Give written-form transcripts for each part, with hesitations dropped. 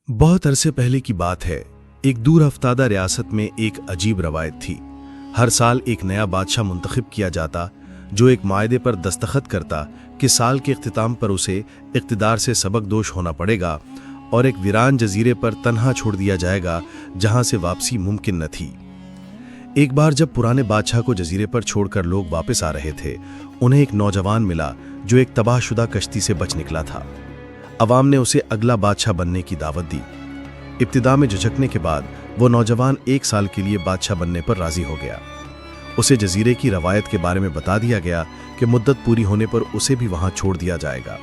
बहुत अरसे पहले की बात है। एक दूर अफ्तादा रियासत में एक अजीब रवायत थी। हर साल एक नया बादशाह मुंतखब किया जाता जो एक मायदे पर दस्तखत करता कि साल के इख्तिताम पर उसे इक़्तिदार से सबकदोश होना पड़ेगा और एक वीरान जजीरे पर तन्हा छोड़ दिया जाएगा जहां से वापसी मुमकिन न थी। एक बार जब पुराने बादशाह को जजीरे पर छोड़कर लोग वापस आ रहे थे, उन्हें एक नौजवान मिला जो एक तबाहशुदा कश्ती से बच निकला था। अवाम ने उसे अगला बादशाह बनने की दावत दी। इब्तिदा में झिझकने के बाद वो नौजवान 1 साल के लिए बादशाह बनने पर राजी हो गया। उसे जजीरे की रवायत के बारे में बता दिया गया कि मुद्दत पूरी होने पर उसे भी वहां छोड़ दिया जाएगा।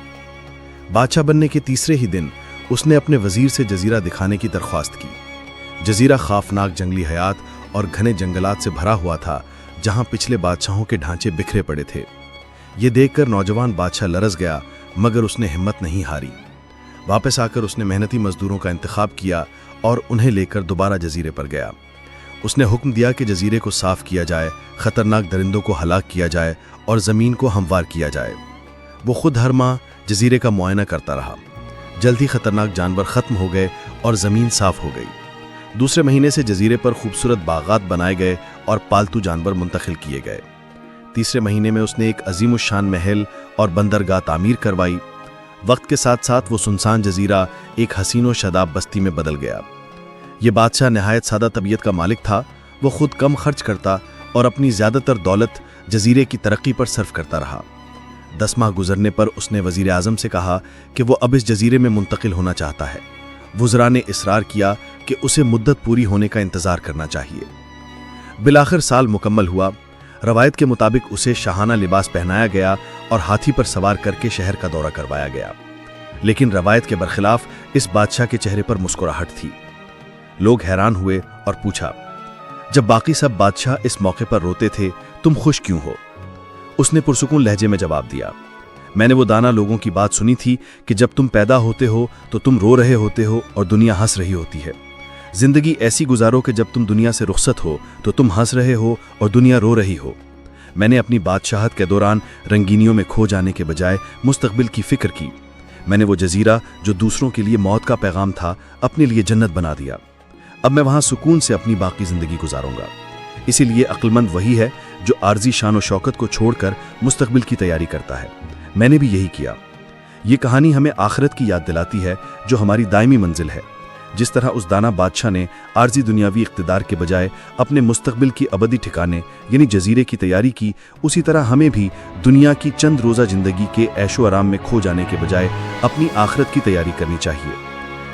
बादशाह बनने के तीसरे ही दिन उसने अपने वजीर से जजीरा दिखाने की दरख्वास्त की। जजीरा खौफनाक जंगली हयात और घने जंगलात से भरा हुआ था, जहां पिछले बादशाहों के ढांचे बिखरे पड़े थे। ये देखकर नौजवान बादशाह लरस गया, मगर उसने हिम्मत नहीं हारी। वापस आकर उसने मेहनती मजदूरों का इंतखाब किया और उन्हें लेकर दोबारा जजीरे पर गया। उसने हुक्म दिया कि जजीरे को साफ किया जाए, खतरनाक दरिंदों को हलाक किया जाए और ज़मीन को हमवार किया जाए। वो खुद हर माह जजीरे का मुआयना करता रहा। जल्द ही खतरनाक जानवर ख़त्म हो गए और ज़मीन साफ हो गई। दूसरे महीने से जजीरे पर खूबसूरत बागात बनाए गए और पालतू जानवर मुंतकिल किए गए। तीसरे महीने में उसने एक अजीमुशान महल और बंदरगाह तामीर करवाई। वक्त के साथ साथ वो सुनसान जजीरा एक हसीनो शदाब बस्ती में बदल गया। ये बादशाह नहायत सादा तबीयत का मालिक था। वो खुद कम खर्च करता और अपनी ज़्यादातर दौलत जजीरे की तरक्की पर सर्फ करता रहा। 10 माह गुजरने पर उसने वजीर आज़म से कहा कि वो अब इस जजीरे में मुंतकिल होना चाहता है। वुज़रा ने इसरार किया कि उसे मुद्दत पूरी होने का इंतज़ार करना चाहिए। बिलाखिर साल मुकम्मल हुआ। रवायत के मुताबिक उसे शाहाना लिबास पहनाया गया और हाथी पर सवार करके शहर का दौरा करवाया गया। लेकिन रवायत के बरखिलाफ इस बादशाह के चेहरे पर मुस्कुराहट थी। लोग हैरान हुए और पूछा, जब बाकी सब बादशाह इस मौके पर रोते थे, तुम खुश क्यों हो? उसने पुरसुकून लहजे में जवाब दिया, मैंने वो दाना लोगों की बात सुनी थी कि जब तुम पैदा होते हो तो तुम रो रहे होते हो और दुनिया हंस रही होती है। जिंदगी ऐसी गुजारो कि जब तुम दुनिया से रुखसत हो तो तुम हंस रहे हो और दुनिया रो रही हो। मैंने अपनी बादशाहत के दौरान रंगीनियों में खो जाने के बजाय मुस्तकबिल की फिक्र की। मैंने वो जजीरा जो दूसरों के लिए मौत का पैगाम था, अपने लिए जन्नत बना दिया। अब मैं वहां सुकून से अपनी बाकी जिंदगी गुजारूंगा। इसीलिए अक्लमंद वही है जो आर्जी शान और शौकत को छोड़कर मुस्तकबिल की तैयारी करता है। मैंने भी यही किया। ये कहानी हमें आखिरत की याद दिलाती है जो हमारी दायमी मंजिल है। जिस तरह उस दाना बादशाह ने आर्जी दुनियावी इख्तिदार के बजाय अपने मुस्तकबिल की अबदी ठिकाने यानी जजीरे की तैयारी की, उसी तरह हमें भी दुनिया की चंद रोज़ा जिंदगी के ऐशो आराम में खो जाने के बजाय अपनी आखिरत की तैयारी करनी चाहिए।